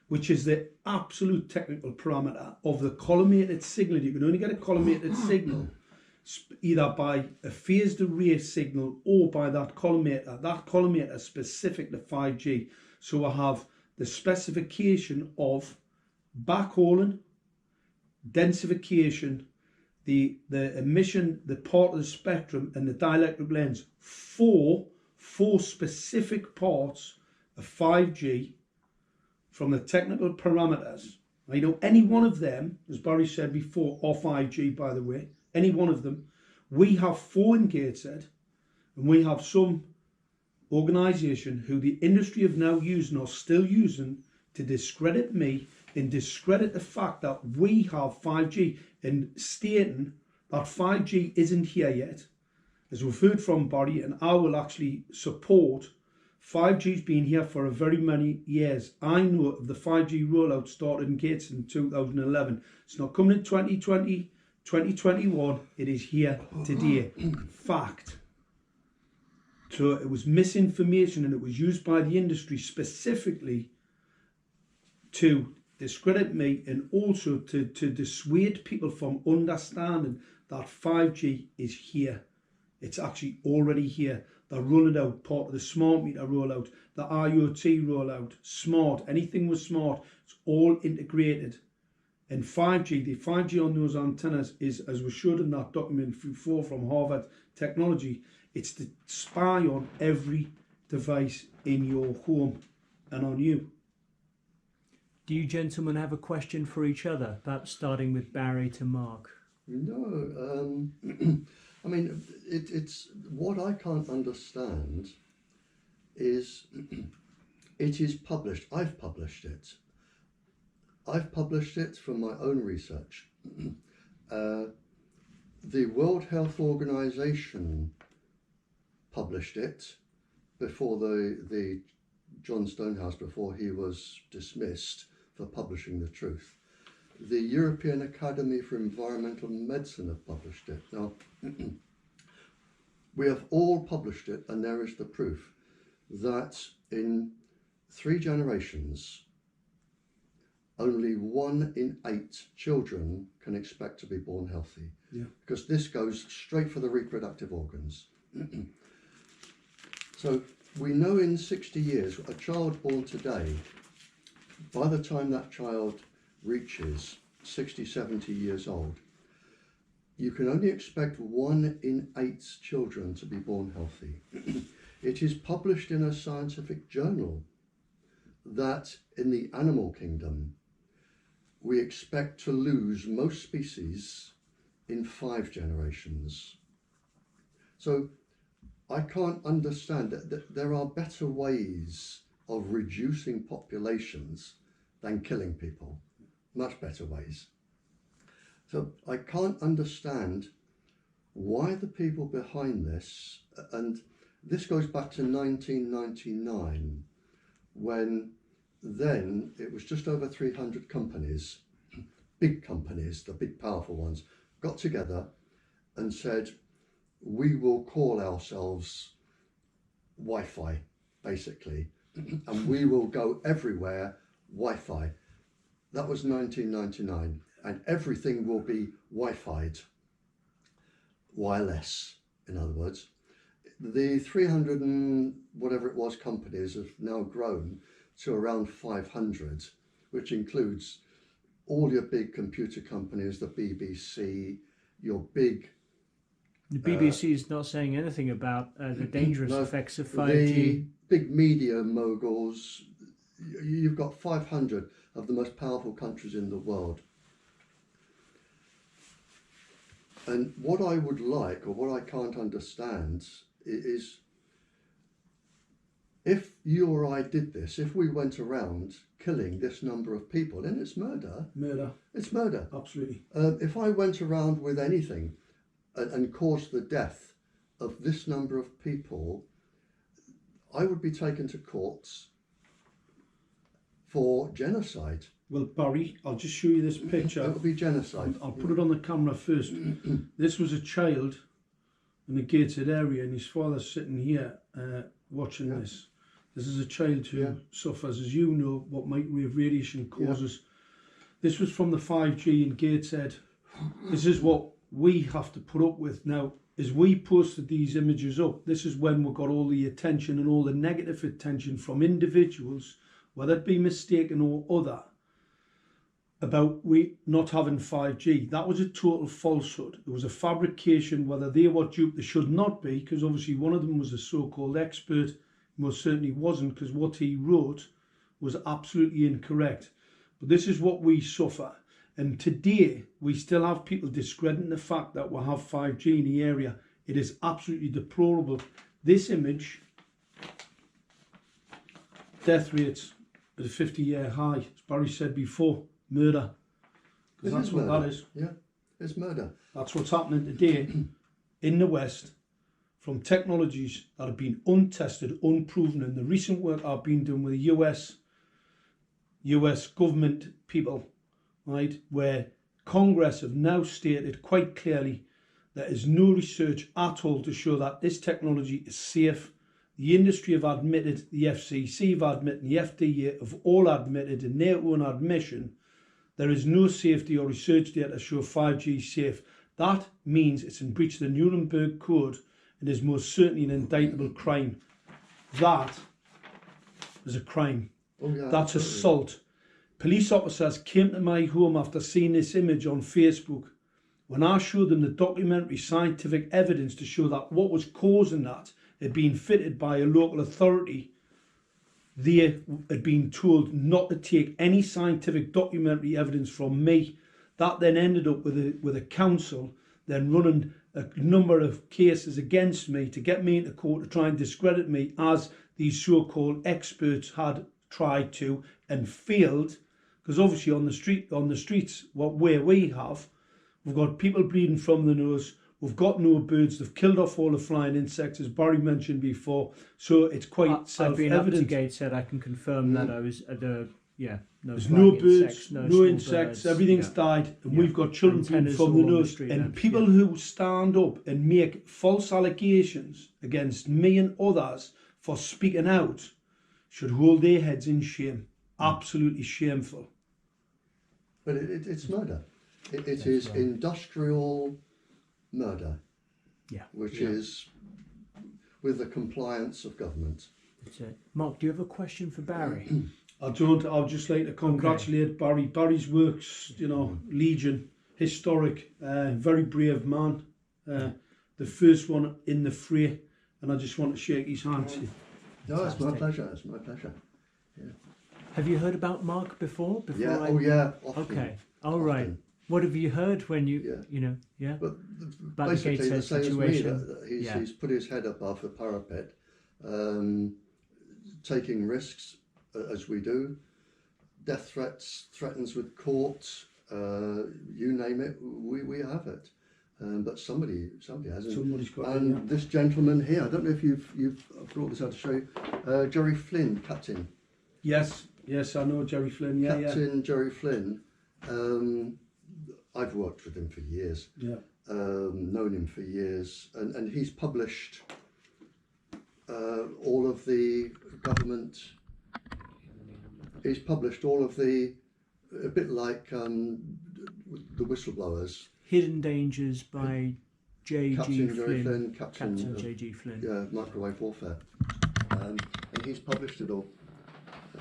which is the absolute technical parameter of the collimated signal, you can only get a collimated signal either by a phased array signal or by that collimator specific to 5G. So I have the specification of backhauling, densification, the emission, the part of the spectrum, and the dielectric lens, four specific parts of 5G from the technical parameters. Now, you know, any one of them, as Barry said before, are 5G, by the way, any one of them. We have 4 in Gateshead, and we have some organisation who the industry have now used and are still using to discredit me and discredit the fact that we have 5G, and stating that 5G isn't here yet. As we've heard from Barry, and I will actually support 5G's been here for a very many years. I know the 5G rollout started in Gateshead in 2011. It's not coming in 2020, 2021. It is here today. Fact. So it was misinformation, and it was used by the industry specifically to discredit me, and also to dissuade people from understanding that 5G is here. It's actually already here. They're rolling out part of the smart meter rollout, the IoT rollout, smart, anything with smart, it's all integrated. And 5G, the 5G on those antennas is, as we showed in that document before from Harvard Technology, it's to spy on every device in your home and on you. Do you gentlemen have a question for each other, perhaps starting with Barry to Mark? No, I mean, it's what I can't understand is it is published. I've published it. I've published it from my own research. The World Health Organization published it before the John Stonehouse, before he was dismissed for publishing the truth. The European Academy for Environmental Medicine have published it. Now, we have all published it, and there is the proof that in 3 generations, only 1 in 8 children can expect to be born healthy. Yeah. Because this goes straight for the reproductive organs. So we know in 60 years, a child born today, by the time that child reaches 60, 70 years old, you can only expect 1 in 8 children to be born healthy. It is published in a scientific journal that in the animal kingdom, we expect to lose most species in 5 generations. So I can't understand that there are better ways of reducing populations than killing people, much better ways. So I can't understand why the people behind this, and this goes back to 1999, when then it was just over 300 companies, big companies, the big powerful ones, got together and said, we will call ourselves Wi-Fi, basically, and we will go everywhere Wi-Fi. That was 1999, and everything will be Wi-Fi'd, wireless, in other words. The 300 and whatever it was companies have now grown to around 500, which includes all your big computer companies, the BBC, your big... The BBC is not saying anything about the dangerous effects of 5G. The big media moguls, you've got 500 of the most powerful countries in the world. And what I would like, or what I can't understand, is if you or I did this, if we went around killing this number of people, then it's murder. Murder. It's murder. Absolutely. If I went around with anything and caused the death of this number of people, I would be taken to courts for genocide. Well, Barry, I'll just show you this picture. It would be genocide. I'll put it on the camera first. This was a child in a gated area, and his father's sitting here watching this. This is a child who suffers, as you know, what microwave radiation causes. This was from the 5G in Gateshead. This is what we have to put up with now. As we posted these images up, this is when we got all the attention and all the negative attention from individuals, whether it be mistaken or other, about we not having 5G. That was a total falsehood. It was a fabrication, whether they were duped, they should not be, because obviously one of them was a so-called expert. Most certainly wasn't, because what he wrote was absolutely incorrect. But this is what we suffer. And today, we still have people discrediting the fact that we have 5G in the area. It is absolutely deplorable. This image, death rates at a 50-year high. As Barry said before, murder. Because that's what that is. Yeah, it's murder. That's what's happening today in the West from technologies that have been untested, unproven. And the recent work I've been doing with the US government people, right, where Congress have now stated quite clearly there is no research at all to show that this technology is safe. The industry have admitted, the FCC have admitted, the FDA have all admitted in their own admission, there is no safety or research data to show 5G is safe. That means it's in breach of the Nuremberg Code and is most certainly an indictable crime. That is a crime. Oh, yeah, that's absolutely. Assault. Police officers came to my home after seeing this image on Facebook. When I showed them the documentary scientific evidence to show that what was causing that had been fitted by a local authority, they had been told not to take any scientific documentary evidence from me. That then ended up with a council then running a number of cases against me to get me into court to try and discredit me, as these so-called experts had tried to and failed. Because obviously on the streets, where we have, we've got people bleeding from the nose. We've got no birds. They've killed off all the flying insects, as Barry mentioned before. So it's quite self-evident. I've been up to Gateshead. I can confirm that I was at the there's no birds, insects, no insects. Everything's died, and we've got children bleeding from the nose. And people who stand up and make false allegations against me and others for speaking out should hold their heads in shame. Absolutely shameful. But it's murder. It is right. industrial murder, Yeah. which is with the compliance of government. That's it. Mark, do you have a question for Barry? I don't. I'd just like to congratulate Barry. Barry's works, legion, historic, very brave man. The first one in the fray, and I just want to shake his hand. No, it's my pleasure. It's my pleasure. Yeah. Have you heard about Mark before? Yeah. Oh, yeah. Often. Okay. All right. Often. What have you heard when you, yeah? But About basically the the same situation. as me. He's put his head above the parapet, taking risks as we do. Death threats, threatens with court, you name it, we have it. But somebody hasn't. Somebody's got it. And this gentleman here, I don't know if you've brought this out to show you, Jerry Flynn, Captain. Yes, I know Jerry Flynn. Yeah, Captain Jerry Flynn. I've worked with him for years. Yeah. Known him for years, and he's published all of the government. He's published all of the, a bit like the whistleblowers. Hidden Dangers by J.G. Captain Jerry Flynn. Flynn, Captain J.G. Flynn. Yeah, microwave warfare. And he's published it all.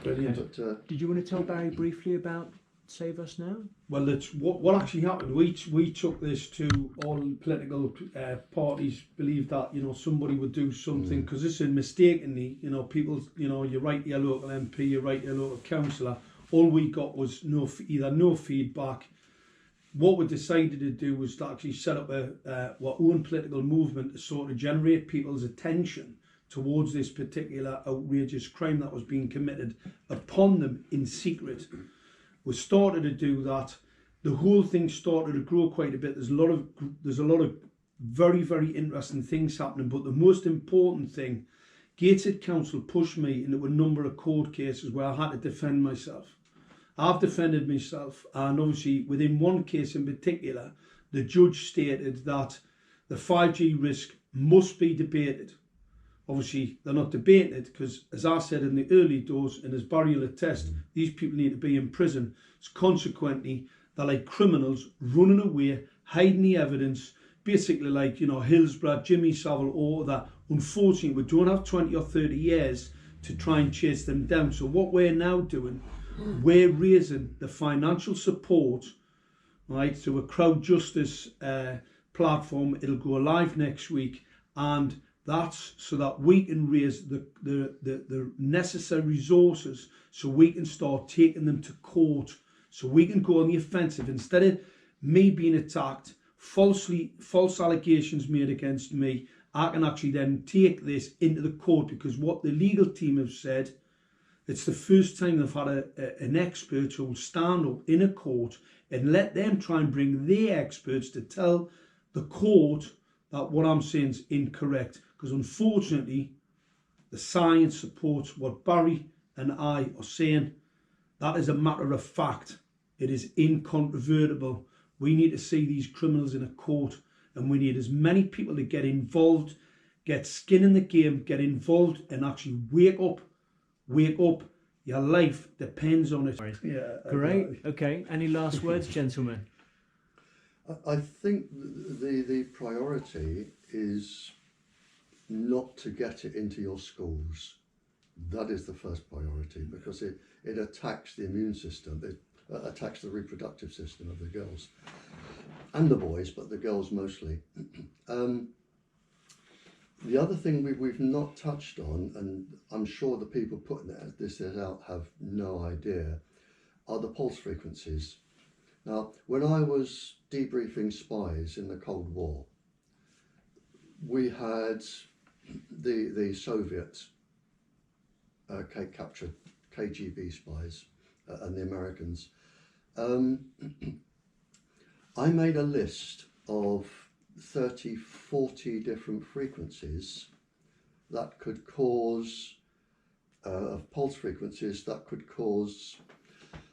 Brilliant. But, Did you want to tell Barry briefly about Save Us Now? Well, it's what actually happened. We took this to all political parties. Believed that somebody would do something, because this is mistakenly people you write to your local MP, you write to your local councillor. All we got was either no feedback. What we decided to do was to actually set up our own political movement to sort of generate people's attention towards this particular outrageous crime that was being committed upon them in secret. We started to do that. The whole thing started to grow quite a bit. There's a lot of very, very interesting things happening. But the most important thing, Gateshead Council pushed me into a number of court cases where I had to defend myself. I've defended myself, and obviously within one case in particular, the judge stated that the 5G risk must be debated. Obviously, they're not debating it because, as I said in the early doors, and as Barry will attest, these people need to be in prison. So consequently, they're like criminals running away, hiding the evidence, basically like, Hillsborough, Jimmy Savile, all that. Unfortunately, we don't have 20 or 30 years to try and chase them down. So what we're now doing, we're raising the financial support, right, through a crowd justice platform. It'll go live next week, and that's so that we can raise the necessary resources so we can start taking them to court, so we can go on the offensive. Instead of me being attacked, false allegations made against me, I can actually then take this into the court, because what the legal team have said, it's the first time they've had an expert who will stand up in a court and let them try and bring their experts to tell the court that what I'm saying is incorrect. Because unfortunately, the science supports what Barry and I are saying. That is a matter of fact. It is incontrovertible. We need to see these criminals in a court, and we need as many people to get involved, get skin in the game, get involved, and actually wake up. Wake up. Your life depends on it. Yeah. Great. Okay. Any last words, gentlemen? I think the priority is not to get it into your schools. That is the first priority, because it attacks the immune system. It attacks the reproductive system of the girls and the boys, but the girls mostly. The other thing we've not touched on, and I'm sure the people putting this out have no idea, are the pulse frequencies. Now, when I was debriefing spies in the Cold War, we had the Soviet captured KGB spies and the Americans. I made a list of 30, 40 different frequencies that could cause, of pulse frequencies that could cause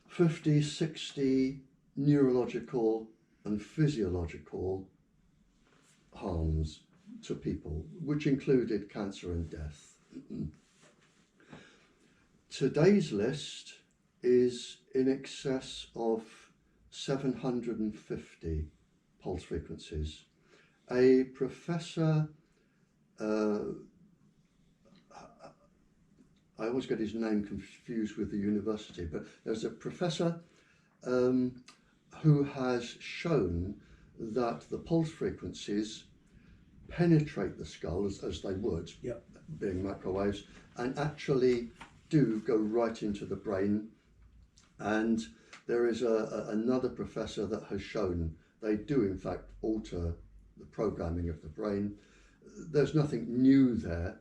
50, 60 neurological and physiological harms to people, which included cancer and death. Today's list is in excess of 750 pulse frequencies. A professor, I always get his name confused with the university, but there's a professor who has shown that the pulse frequencies penetrate the skull as they would, Yep. being microwaves, and actually do go right into the brain. And there is another professor that has shown they do in fact alter the programming of the brain. There's nothing new there.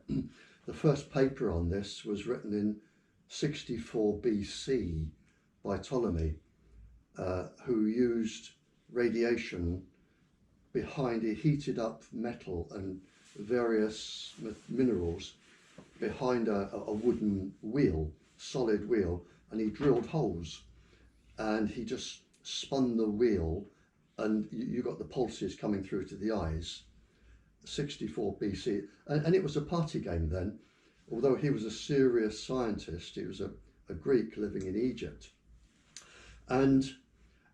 The first paper on this was written in 64 BC by Ptolemy, who used radiation behind, he heated up metal and various minerals behind a wooden wheel, solid wheel, and he drilled holes and he just spun the wheel and you got the pulses coming through to the eyes. 64 BC, and it was a party game then. Although he was a serious scientist, he was a Greek living in Egypt, and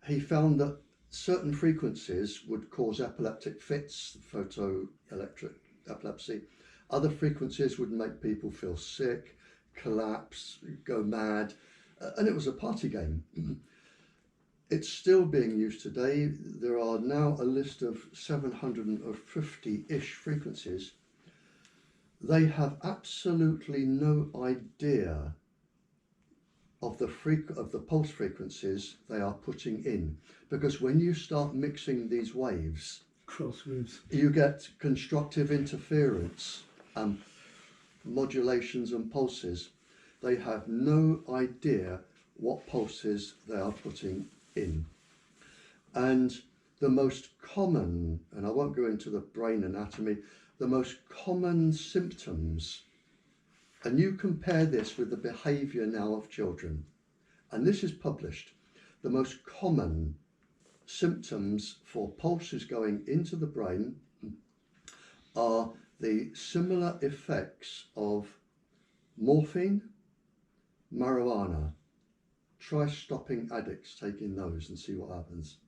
he found that certain frequencies would cause epileptic fits, photoelectric epilepsy. Other frequencies would make people feel sick, collapse, go mad, and it was a party game. It's still being used today. There are now a list of 750-ish frequencies. They have absolutely no idea of the pulse frequencies they are putting in, because when you start mixing these waves, Crosswaves, you get constructive interference and modulations and pulses. They have no idea what pulses they are putting in. And the most common, and I won't go into the brain anatomy, the most common symptoms, and you compare this with the behaviour now of children, and this is published, the most common symptoms for pulses going into the brain are the similar effects of morphine, marijuana. Try stopping addicts taking those and see what happens.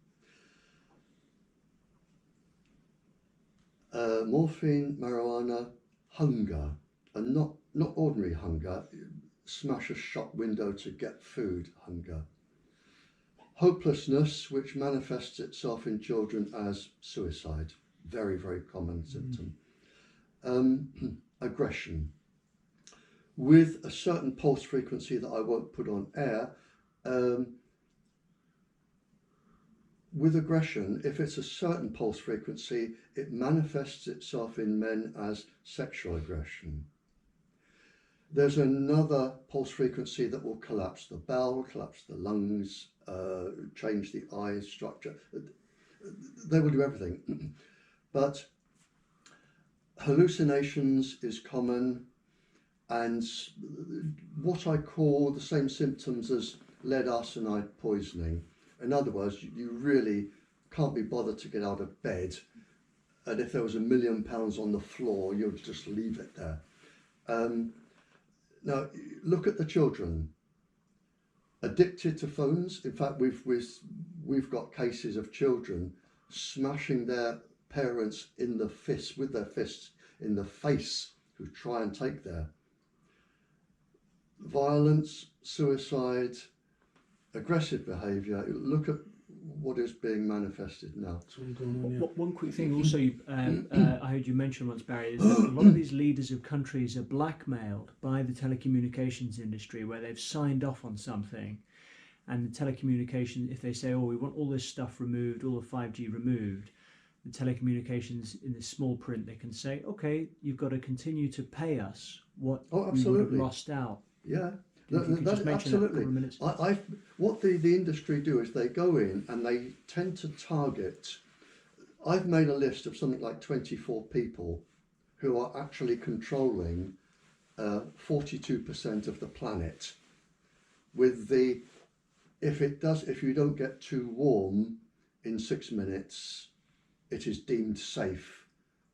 Morphine, marijuana, hunger, and not ordinary hunger, smash a shop window to get food hunger. Hopelessness, which manifests itself in children as suicide, very, very common symptom. Aggression, with a certain pulse frequency that I won't put on air. With aggression, if it's a certain pulse frequency, it manifests itself in men as sexual aggression. There's another pulse frequency that will collapse the bowel, collapse the lungs, change the eye structure. They will do everything. But hallucinations is common, and what I call the same symptoms as lead arsenide poisoning. In other words, you really can't be bothered to get out of bed, and if there was £1 million on the floor, you'd just leave it there. Now, look at the children. Addicted to phones. In fact, we've got cases of children smashing their parents in the fist, with their fists in the face, who try and take their violence, suicide, aggressive behaviour. Look at what is being manifested now. One quick thing also, I heard you mention once, Barry, is that a lot of these leaders of countries are blackmailed by the telecommunications industry, where they've signed off on something, and the telecommunications, if they say, oh, we want all this stuff removed, all the 5G removed, the telecommunications, in the small print, they can say, okay, you've got to continue to pay us what you would have lost out. Yeah. Absolutely. What the industry do is they go in and they tend to target. I've made a list of something like 24 people who are actually controlling 42% of the planet. With the, if you don't get too warm in 6 minutes, it is deemed safe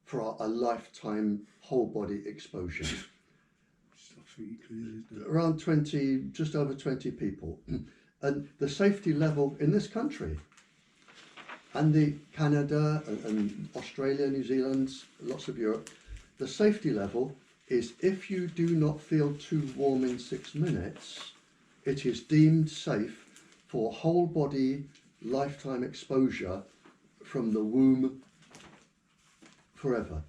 for a lifetime whole body exposure. Around 20, just over 20 people. And the safety level in this country, and the Canada and Australia, New Zealand, lots of Europe, the safety level is if you do not feel too warm in 6 minutes, it is deemed safe for whole body lifetime exposure from the womb forever,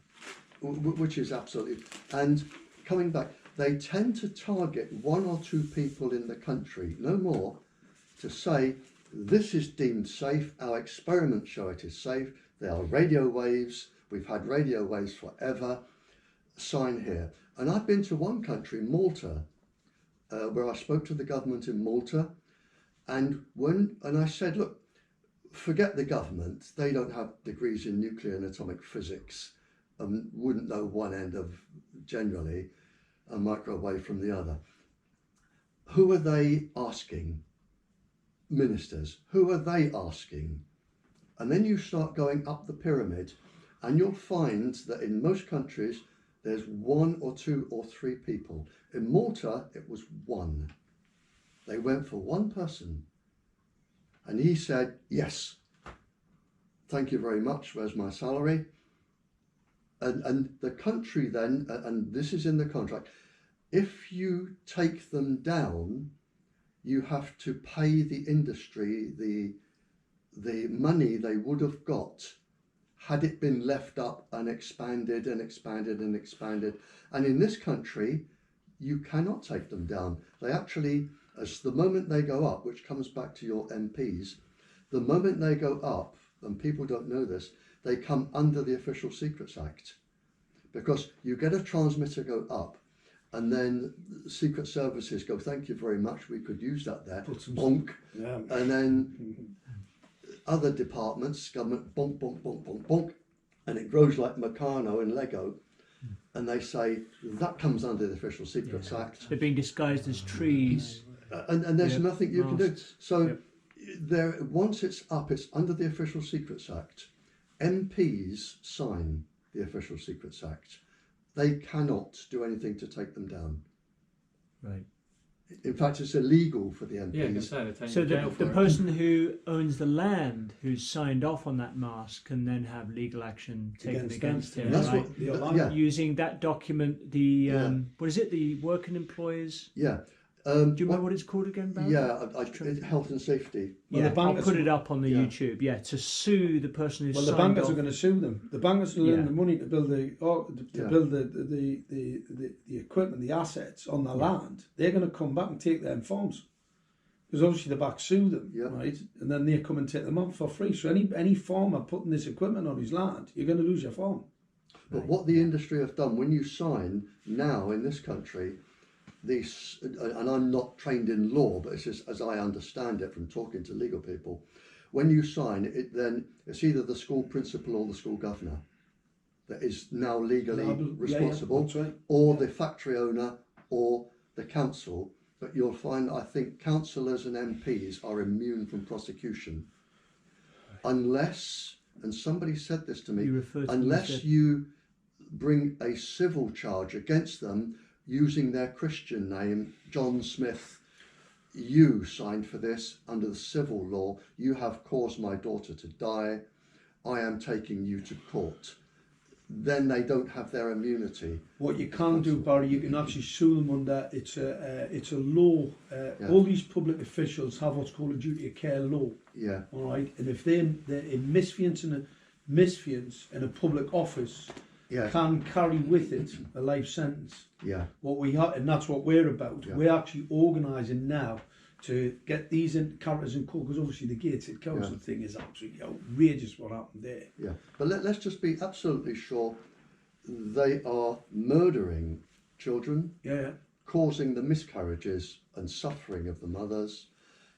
which is absolutely. And coming back, they tend to target 1 or 2 people in the country, no more, to say this is deemed safe, our experiments show it is safe, there are radio waves, we've had radio waves forever, sign here. And I've been to one country, Malta, where I spoke to the government in Malta, and I said, look, forget the government, they don't have degrees in nuclear and atomic physics and wouldn't know one end of, generally, a microwave from the other. Who are they asking? Ministers. Who are they asking? And then you start going up the pyramid and you'll find that in most countries there's 1 or 2 or 3 people. In Malta it was 1. They went for 1 person and he said, yes, thank you very much, where's my salary? And the country then, and this is in the contract, if you take them down, you have to pay the industry the money they would have got had it been left up and expanded and expanded and expanded. And in this country, you cannot take them down. They actually, as the moment they go up, which comes back to your MPs, the moment they go up, and people don't know this, they come under the Official Secrets Act, because you get a transmitter go up and then Secret Services go, thank you very much, we could use that there, bonk, Yeah. and then other departments, government, bonk, bonk, bonk, bonk, bonk, and it grows like Meccano and Lego, and they say, that comes under the Official Secrets Act. They're being disguised as trees. And there's nothing you can do. Masts. So there, once it's up, it's under the Official Secrets Act. MPs sign the Official Secrets Act. They cannot do anything to take them down. Right. In fact, it's illegal for the MPs. Yeah, you can say they're So taking jail the for it. person who owns the land, who's signed off on that mast, can then have legal action taken against him, That's right? what, Using that document, the what is it? The working employers. yeah. Do you remember what it's called again, Barry? Yeah, health and safety. Well, Yeah, the I'll bankers put it up on the yeah. YouTube. Yeah, to sue the person who's Well, the signed bankers off. are going to sue them. The bankers will earn the money to build Yeah. build the equipment, the assets on the land. They're going to come back and take their farms, because obviously the back sue them, right? And then they come and take them on for free. So any farmer putting this equipment on his land, you're going to lose your farm. But what the industry have done, when you sign now in this country, this, and I'm not trained in law, but it's just as I understand it from talking to legal people, when you sign it, then it's either the school principal or the school governor that is now legally responsible, that's right. or the factory owner or the council. But you'll find, I think, councillors and MPs are immune from prosecution unless, and somebody said this to me, unless you bring a civil charge against them using their Christian name, John Smith, you signed for this under the civil law, you have caused my daughter to die, I am taking you to court. Then they don't have their immunity. What you can do, Barry, you can actually sue them under, it's a law, all these public officials have what's called a duty of care law. Yeah. All right, and if they're in misfeasance in a public office, can carry with it a life sentence. Yeah. What we have, and that's what we're about. Yeah. We're actually organising now to get these characters in court, because obviously the gated council thing is absolutely outrageous what happened there. Yeah, but let's just be absolutely sure they are murdering children, causing the miscarriages and suffering of the mothers.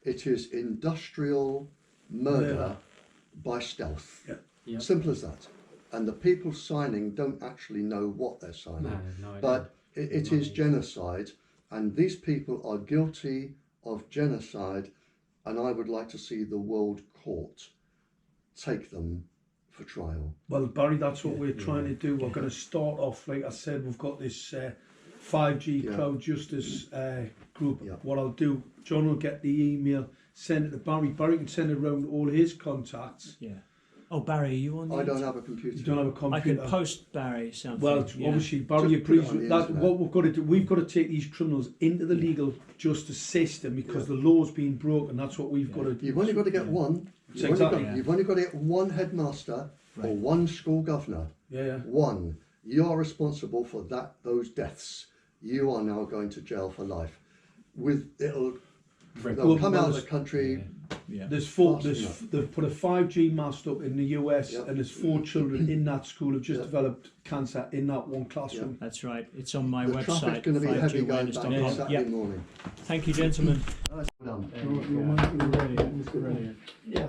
It is industrial murder by stealth. Yeah. Simple as that. And the people signing don't actually know what they're signing. No idea. But it is genocide, and these people are guilty of genocide, and I would like to see the World Court take them for trial. Well, Barry, that's what we're trying to do. We're going to start off, like I said, we've got this 5G crowd justice group. What I'll do, John will get the email, send it to Barry. Barry can send it around to all his contacts. Yeah. Oh, Barry, are you on the I don't have a computer. You don't have a I computer. can post Barry something. Well, yeah. obviously Barry Just put it agrees on with the that. internet. What we've got to do, we've got to take these criminals into the legal justice system because the law's been broken. That's what we've got to do. You've only got to get one. Exactly. You've only got to get one headmaster or one school governor. Yeah. One. You are responsible for those deaths. You are now going to jail for life. They'll come out of the country. Yeah. They've put a 5G mast up in the US, and there's 4 children in that school who've just developed cancer in that one classroom. That's right. It's on my The website. traffic's going to be heavy going back on 5gawareness.com. Saturday Yep. morning. Thank you, gentlemen. Well done. Brilliant. Brilliant. Yeah.